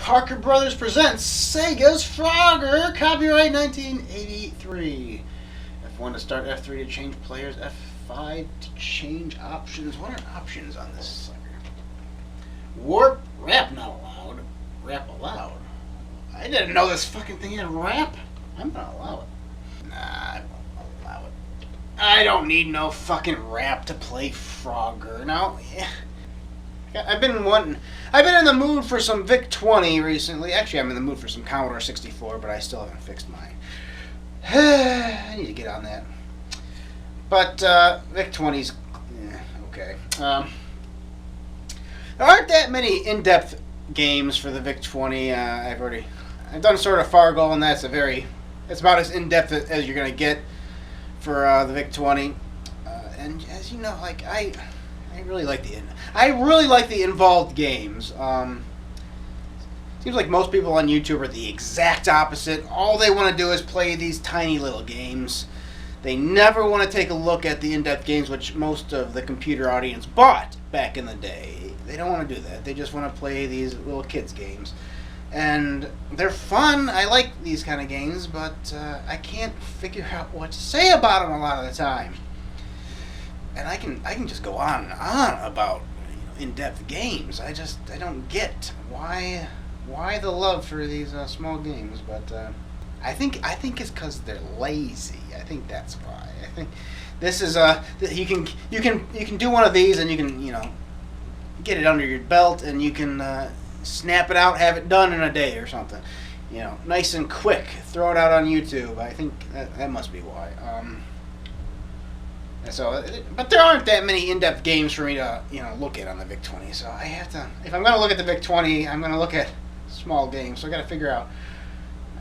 Parker Brothers presents Sega's Frogger, copyright 1983. F1 to start, F3 to change players, F5 to change options. What are options on this sucker? Warp, rap not allowed. Rap allowed? I didn't know this fucking thing had rap. I'm gonna allow it. Nah, I won't allow it. I don't need no fucking rap to play Frogger. No, yeah. I've been in the mood for some VIC-20 recently. Actually, I'm in the mood for some Commodore 64, but I still haven't fixed mine. I need to get on that. But VIC-20's okay. There aren't that many in-depth games for the VIC-20. I've done sort of Fargo, and that's about as in-depth as you're gonna get for the VIC-20. And as you know, like I really like the involved games. Seems like most people on YouTube are the exact opposite. All they want to do is play these tiny little games. They never want to take a look at the in-depth games, which most of the computer audience bought back in the day. They don't want to do that. They just want to play these little kids games. And they're fun. I like these kind of games, but I can't figure out what to say about them a lot of the time. And I can just go on and on about in-depth games. I don't get why the love for these small games. But I think it's because they're lazy. I think that's why. I think this is you can do one of these and you can get it under your belt and you can snap it out, have it done in a day or something. Nice and quick. Throw it out on YouTube. I think that must be why. But there aren't that many in-depth games for me to, look at on the VIC-20. So I have to, if I'm going to look at the VIC-20, I'm going to look at small games. So I got to figure out,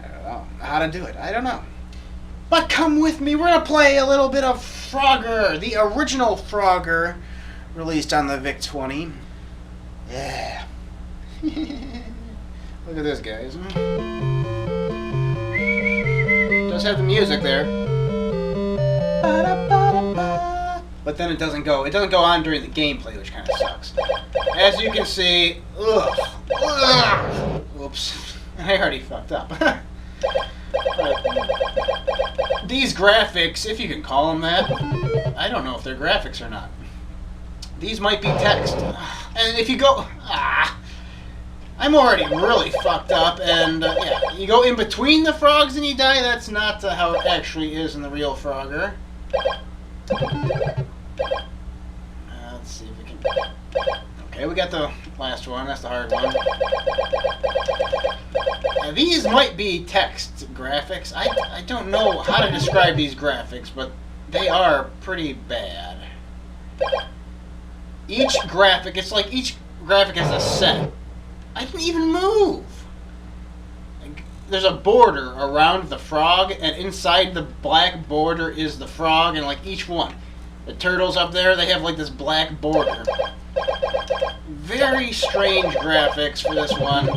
I don't know, how to do it. I don't know. But come with me. We're going to play a little bit of Frogger, the original Frogger, released on the VIC-20. Yeah. Look at this, guys. Does have the music there. But then it doesn't go on during the gameplay, which kind of sucks. As you can see, oops, I already fucked up. These graphics, if you can call them that, I don't know if they're graphics or not. These might be text. And if you go, I'm already really fucked up, and yeah, you go in between the frogs and you die. That's not how it actually is in the real Frogger. Let's see if we can. Okay, we got the last one. That's the hard one. Now, these might be text graphics. I don't know how to describe these graphics, but they are pretty bad. Each graphic, it's like each graphic has a set. I didn't even move. There's a border around the frog, and inside the black border is the frog, and like each one. The turtles up there, they have like this black border. Very strange graphics for this one.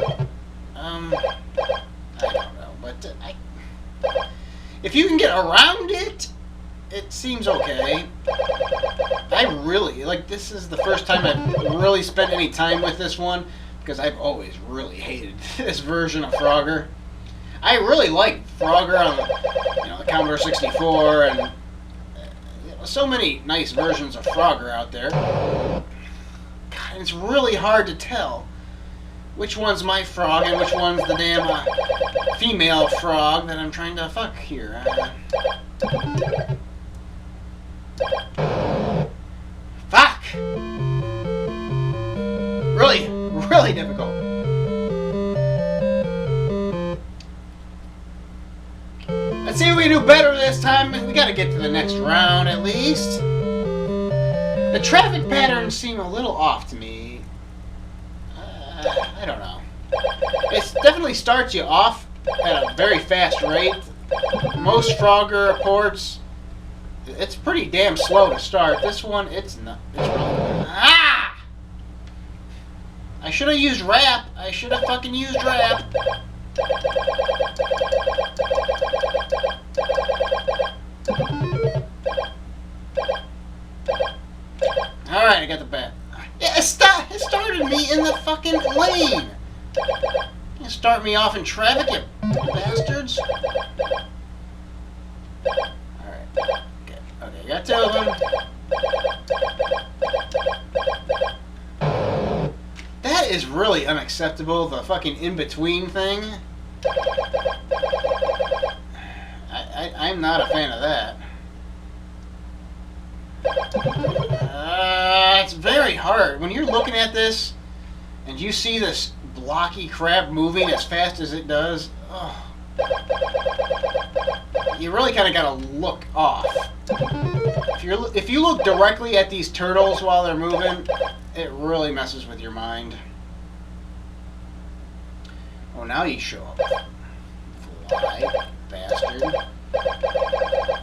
I don't know, but if you can get around it, it seems okay. I really, this is the first time I've really spent any time with this one, because I've always really hated this version of Frogger. I really like Frogger on the Commodore 64, and so many nice versions of Frogger out there. God, it's really hard to tell which one's my frog and which one's the damn female frog that I'm trying to fuck here. Fuck! Really, really difficult. Let's see if we can do better this time. We gotta get to the next round at least. The traffic patterns seem a little off to me. I don't know. It definitely starts you off at a very fast rate. Most Frogger ports, it's pretty damn slow to start. This one, it's not. It's really. I should have used rap. I should have fucking used rap. Alright, I got the bat. Yeah, it started me in the fucking lane. start me off in traffic, you bastards. Alright. Okay, got two of them. That is really unacceptable, the fucking in-between thing. I'm not a fan of that. It's very hard. When you're looking at this and you see this blocky crap moving as fast as it does, you really kind of got to look off. If you look directly at these turtles while they're moving, it really messes with your mind. Oh, now you show up. Fly, bastard.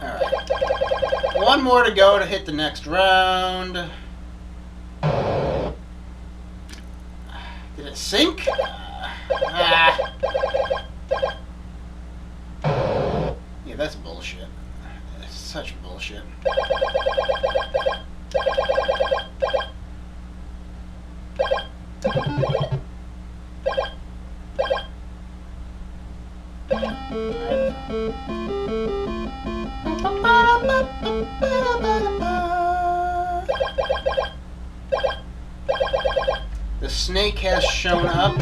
Alright. One more to go to hit the next round. Did it sink? Yeah, that's bullshit. That's such bullshit. The snake has shown up.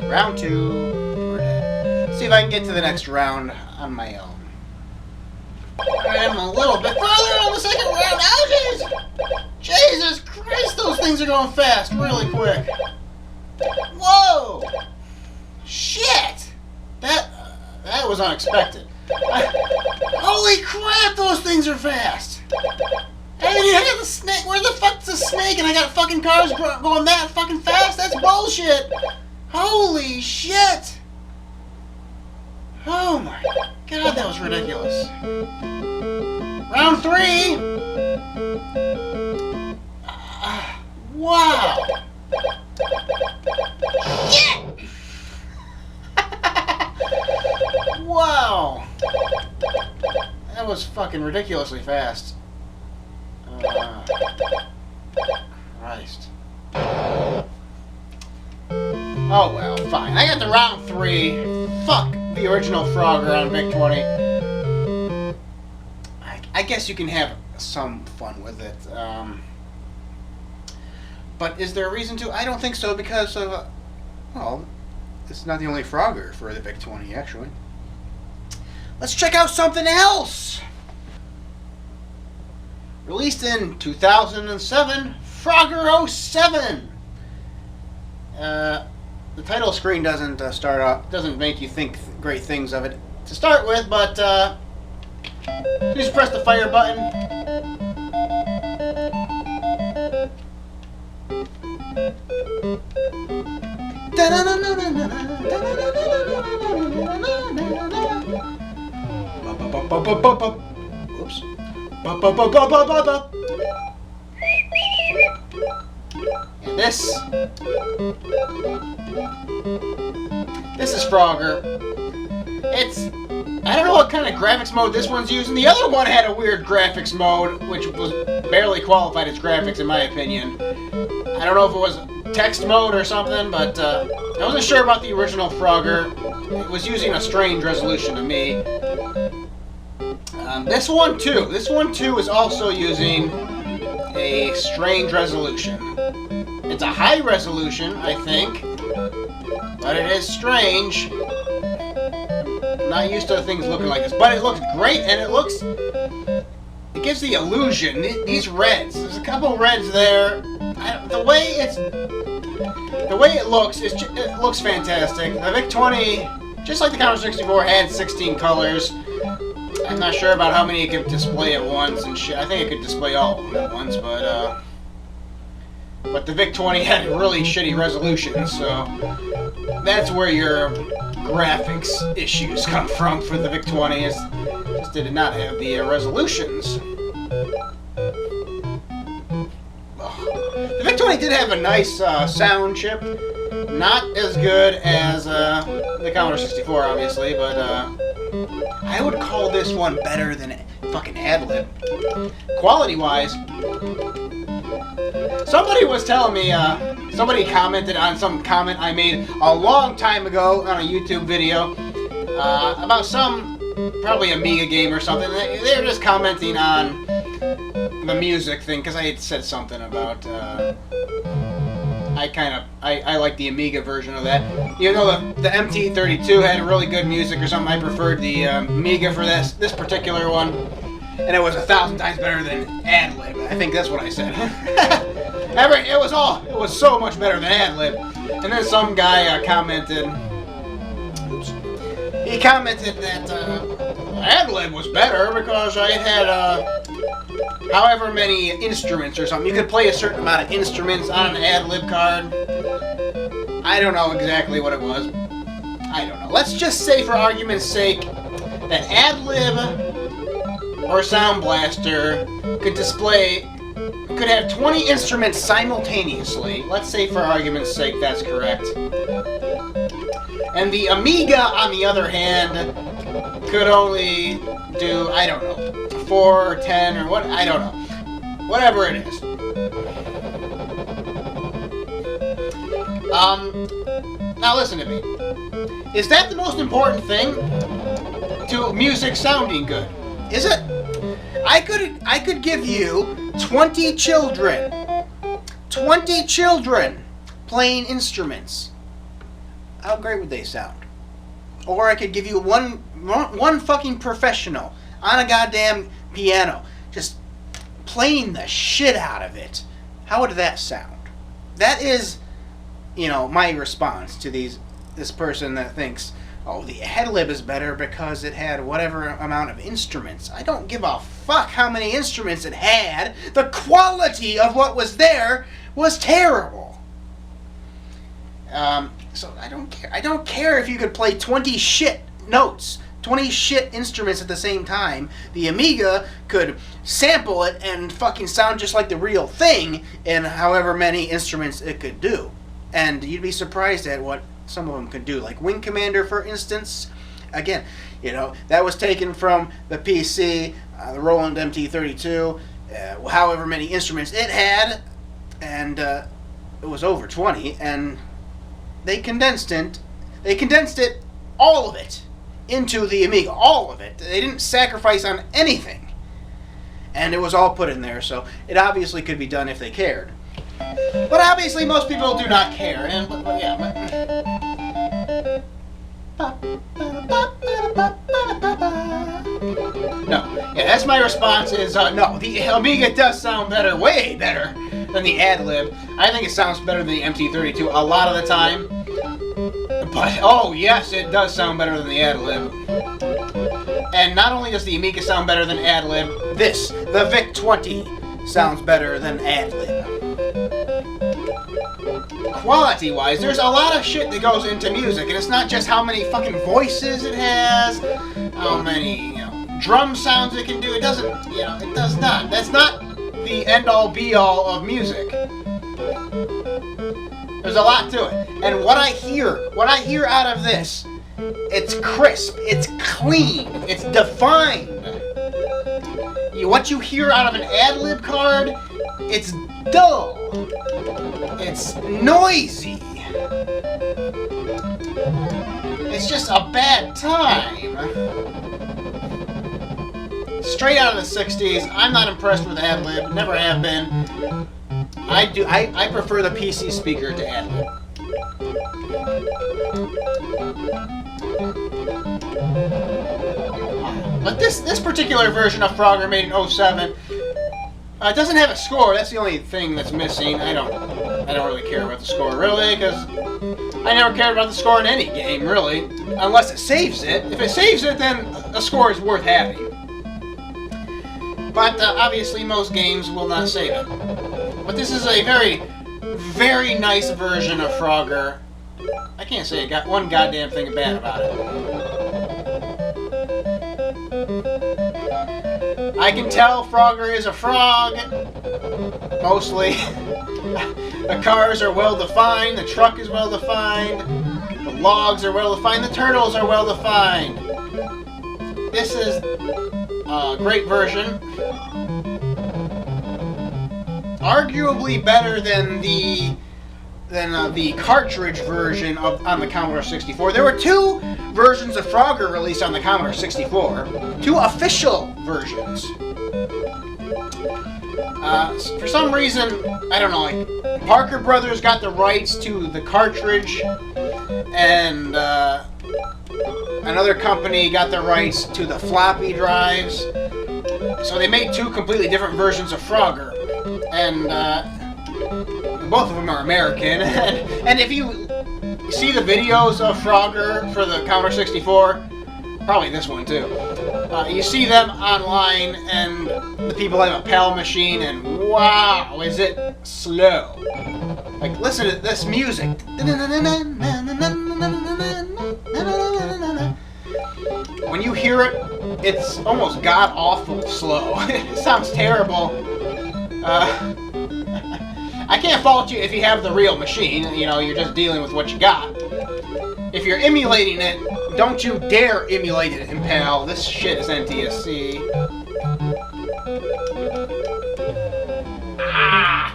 Round 2. We're dead. See if I can get to the next round on my own. I'm a little bit further on the second round. Ouchies! Jesus Christ, those things are going fast, really quick. Whoa! Shit! That was unexpected. Holy crap, those things are fast! Hey, I got the snake. Where the fuck's the snake? And I got fucking cars going that fucking fast? That's bullshit! Holy shit! Oh my god, that was ridiculous. Round 3! Wow! Shit! Wow! That was fucking ridiculously fast. Christ. Oh well, fine. I got the round 3. Fuck the original Frogger on VIC-20. I guess you can have some fun with it. But is there a reason to? I don't think so, because of, well, it's not the only Frogger for the VIC-20, actually. Let's check out something else! Released in 2007, Frogger 07! The title screen doesn't doesn't make you think great things of it to start with, but just press the fire button. Oops. And this is Frogger. I don't know what kind of graphics mode this one's using. The other one had a weird graphics mode, which was barely qualified as graphics in my opinion. I don't know if it was text mode or something, but I wasn't sure about the original Frogger. It was using a strange resolution to me. This one too is also using a strange resolution. It's a high resolution, I think, but it is strange. I'm not used to things looking like this, but it looks great, and it gives the illusion. These reds, there's a couple reds there. The way it looks, it looks fantastic. The VIC-20, just like the Commodore 64, had 16 colors. I'm not sure about how many it could display at once and shit. I think it could display all of them at once, but the VIC-20 had really shitty resolution, so that's where your graphics issues come from for the VIC-20. Just did not have the resolutions. The VIC-20 did have a nice sound chip. Not as good as the Commodore 64, obviously, but I would call this one better than fucking Adlib. Quality-wise, somebody was telling me, somebody commented on some comment I made a long time ago on a YouTube video about some, probably Amiga game or something. They were just commenting on the music thing, because I had said something about, I like the Amiga version of that. You know, the MT32 had really good music or something. I preferred the Amiga for this particular one, and it was 1,000 times better than Adlib. I think that's what I said. It was so much better than Adlib. And then some guy commented. Oops. He commented that Adlib was better because I had however many instruments or something. You could play a certain amount of instruments on an Adlib card. I don't know exactly what it was. I don't know. Let's just say, for argument's sake, that Adlib or Soundblaster could have 20 instruments simultaneously. Let's say, for argument's sake, that's correct. And the Amiga, on the other hand, could only do, I don't know, 4 or 10 or what, I don't know. Whatever it is. Now listen to me. Is that the most important thing to music sounding good? Is it? I could give you 20 children. 20 children playing instruments. How great would they sound? Or I could give you one fucking professional on a goddamn piano, just playing the shit out of it. How would that sound? That is, you know, my response to this person that thinks, oh, the Adlib is better because it had whatever amount of instruments. I don't give a fuck how many instruments it had. The quality of what was there was terrible. So I don't care. I don't care if you could play 20 shit notes, 20 shit instruments at the same time. The Amiga could sample it and fucking sound just like the real thing in however many instruments it could do. And you'd be surprised at what some of them could do. Like Wing Commander, for instance. Again, you know, that was taken from the PC, the Roland MT32, however many instruments it had, and it was over 20, and they condensed it, all of it, into the Amiga, all of it. They didn't sacrifice on anything. And it was all put in there, so it obviously could be done if they cared. But obviously most people do not care, and that's my response is, no, the Amiga does sound better, way better than the Adlib. I think it sounds better than the MT32 a lot of the time. But, oh yes, it does sound better than the Adlib. And not only does the Amiga sound better than Adlib, the VIC-20 sounds better than Adlib. Quality-wise, there's a lot of shit that goes into music, and it's not just how many fucking voices it has, how many, drum sounds it can do. It doesn't, it does not. That's not the end-all, be-all of music. There's a lot to it. And what I hear out of this, it's crisp, it's clean, it's defined. What you hear out of an Adlib card, it's dull. It's noisy. It's just a bad time. Straight out of the 60s, I'm not impressed with Adlib, never have been. I prefer the PC speaker to Adlib. But this particular version of Frogger, made in 07, doesn't have a score. That's the only thing that's missing. I don't really care about the score, really, because I never cared about the score in any game, really, unless it saves it. If it saves it, then a score is worth having. But obviously, most games will not save it. But this is a very, very nice version of Frogger. I can't say one goddamn thing bad about it. I can tell Frogger is a frog, mostly. The cars are well defined, the truck is well defined, the logs are well defined, the turtles are well defined. This is Great version. Arguably better than the cartridge version on the Commodore 64. There were two versions of Frogger released on the Commodore 64. Two official versions. For some reason, I don't know, like Parker Brothers got the rights to the cartridge, and another company got the rights to the floppy drives. So they made two completely different versions of Frogger, and both of them are American. And if you see the videos of Frogger for the Commodore 64, probably this one too, you see them online, and the people have a PAL machine, and wow, is it slow. Like, listen to this music. When you hear it, it's almost god-awful slow. It sounds terrible. I can't fault you if you have the real machine. You know, you're just dealing with what you got. If you're emulating it, don't you dare emulate it in PAL. This shit is NTSC. Ah!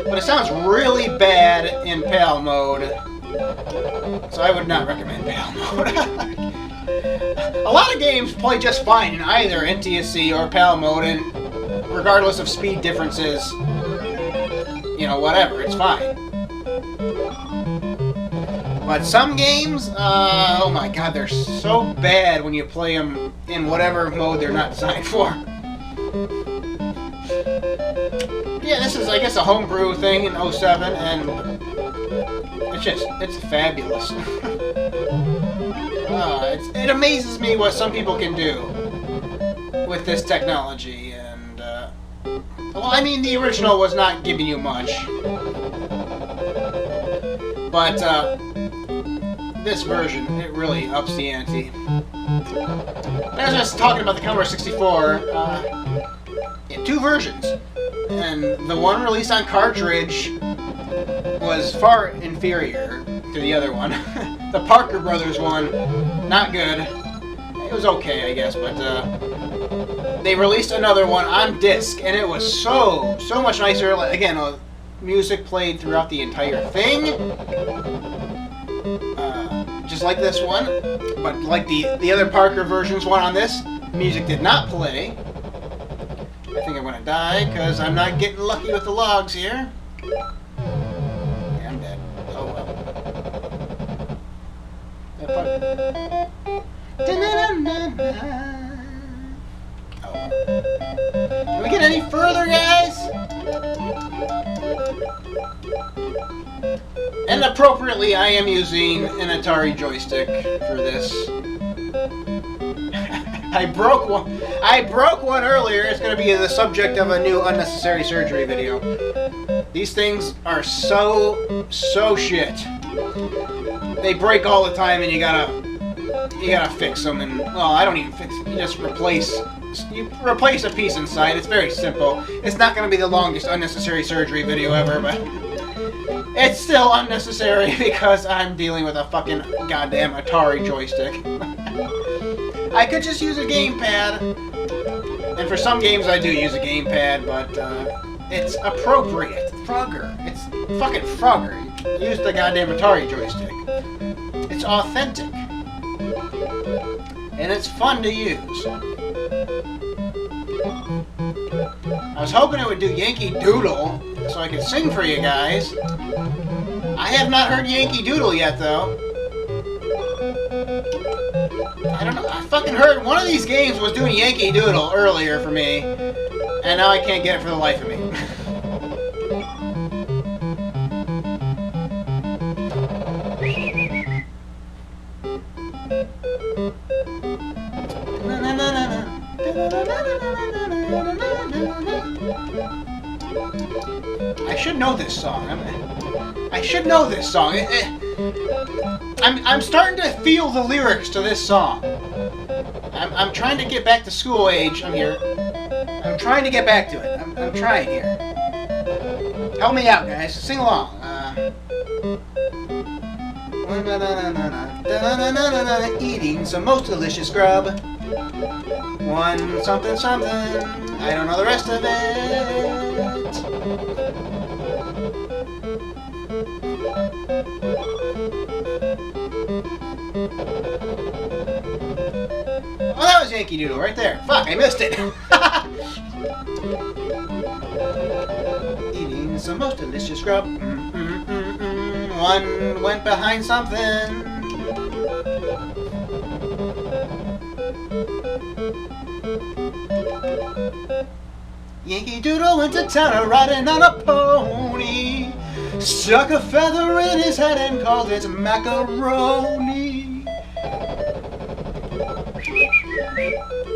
But it sounds really bad in PAL mode, so I would not recommend PAL mode. A lot of games play just fine in either NTSC or PAL mode, and regardless of speed differences, you know, whatever, it's fine. But some games, oh my god, they're so bad when you play them in whatever mode they're not designed for. Yeah, this is, I guess, a homebrew thing in 07, and it's fabulous. It amazes me what some people can do with this technology, and, well, I mean, the original was not giving you much, but, this version, it really ups the ante. I was just talking about the Commodore 64, two versions. And the one released on cartridge was far inferior to the other one. The Parker Brothers one, not good. It was okay, I guess, but they released another one on disc, and it was so much nicer. Again, music played throughout the entire thing, just like this one. But like the other Parker versions one on this, music did not play. I think I'm gonna die because I'm not getting lucky with the logs here. Yeah, I'm dead. Oh well. Oh well. Can we get any further, guys? And appropriately, I am using an Atari joystick for this. I broke one earlier. It's going to be the subject of a new unnecessary surgery video. These things are so shit. They break all the time, and you gotta fix them. And well, I don't even fix them. You just replace a piece inside. It's very simple. It's not going to be the longest unnecessary surgery video ever, but it's still unnecessary because I'm dealing with a fucking goddamn Atari joystick. I could just use a gamepad, and for some games I do use a gamepad, but it's appropriate. Frogger. It's fucking Frogger. Use the goddamn Atari joystick. It's authentic. And it's fun to use. I was hoping it would do Yankee Doodle, so I could sing for you guys. I have not heard Yankee Doodle yet, though. I don't know. I fucking heard one of these games was doing Yankee Doodle earlier for me, and now I can't get it for the life of me. I should know this song. I should know this song. I'm starting to feel the lyrics to this song. I'm trying to get back to school age. I'm here. I'm trying to get back to it. I'm trying here. Help me out, guys. Sing along. Eating some most delicious grub. One something something. I don't know the rest of it. Oh, that was Yankee Doodle right there. Fuck, I missed it. Eating some most delicious grub. One went behind something. Yankee Doodle went to town riding on a pony. Stuck a feather in his head and called it macaroni.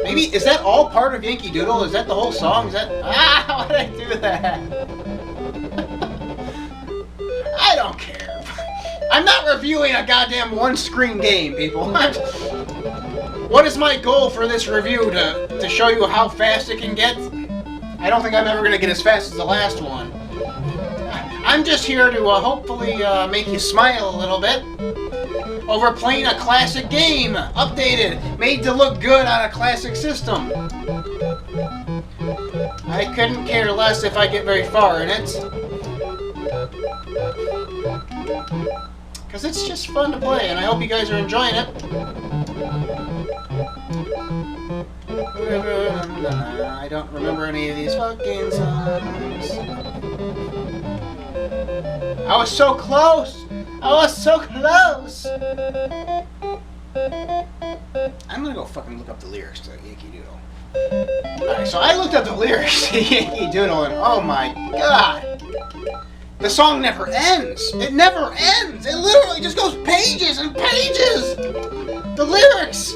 Maybe, is that all part of Yankee Doodle? Is that the whole song? Is that... Ah, how did I do that? I don't care. I'm not reviewing a goddamn one-screen game, people. What is my goal for this review? To show you how fast it can get? I don't think I'm ever going to get as fast as the last one. I'm just here to hopefully make you smile a little bit over playing a classic game, updated, made to look good on a classic system. I couldn't care less if I get very far in it, because it's just fun to play, and I hope you guys are enjoying it. I don't remember any of these fucking songs. I was so close! I was so close! I'm gonna go fucking look up the lyrics to Yankee Doodle. Alright, so I looked up the lyrics to Yankee Doodle and oh my god! The song never ends! It never ends! It literally just goes pages and pages! The lyrics!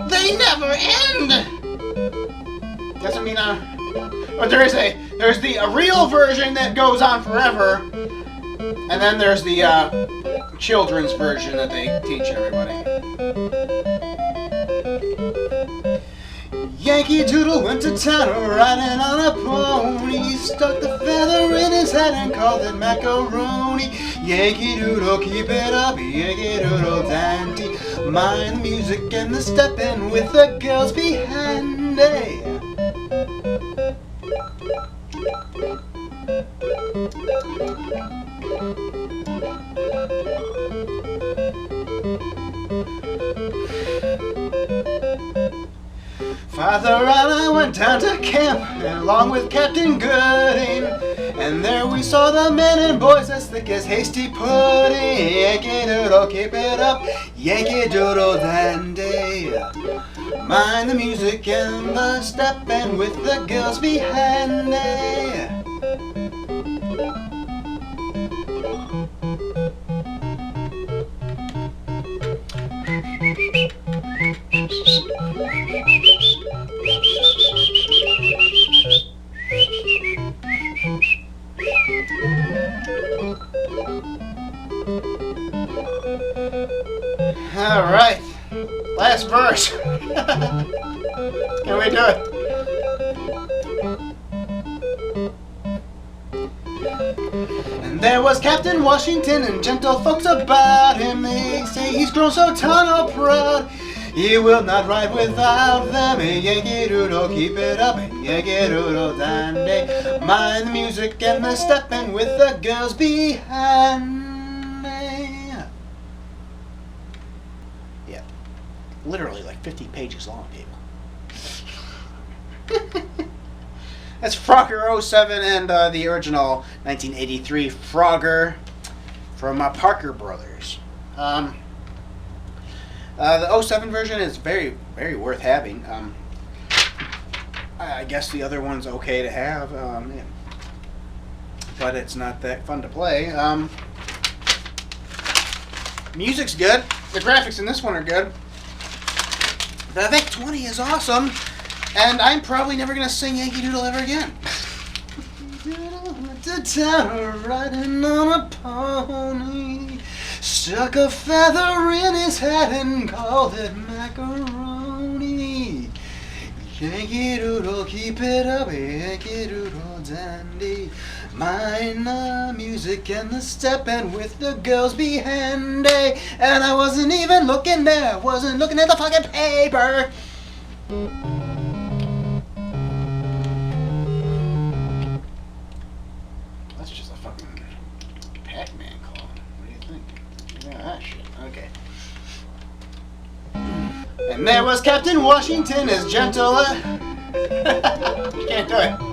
They never end! Doesn't mean but there's the real version that goes on forever, and then there's the children's version that they teach everybody. Yankee Doodle went to town riding on a pony. He stuck the feather in his head and called it macaroni. Yankee Doodle, keep it up, Yankee Doodle dandy. Mind the music and the stepping with the girls behind it. Father and I went down to camp along with Captain Gooding, and there we saw the men and boys as thick as hasty pudding. Yankee Doodle, keep it up, Yankee Doodle dandy. Mind the music and the stepping with the girls behind it. Alright, last verse. Can we do it? And there was Captain Washington and gentle folks about him. They say he's grown so tunnel proud, he will not ride without them. Yankee Doodle, keep it up, Yankee Doodle dandy. Mind the music and the stepping with the girls behind. Literally like 50 pages long, people. That's Frogger 07 and the original 1983 Frogger from Parker Brothers. The 07 version is very, very worth having. I guess the other one's okay to have, but it's not that fun to play. Music's good. The graphics in this one are good. The VIC-20 is awesome, and I'm probably never going to sing Yankee Doodle ever again. Riding on a pony, stuck a feather in his hat and called it macaroni. Yankee Doodle, keep it up, Yankee Doodle dandy. Mind the music and the step, and with the girls be handy. And I wasn't even looking there, wasn't looking at the fucking paper. That's just a fucking Pac-Man clone. What do you think? Yeah, that shit. Okay. And there was Captain Washington as gentle. You can't do it.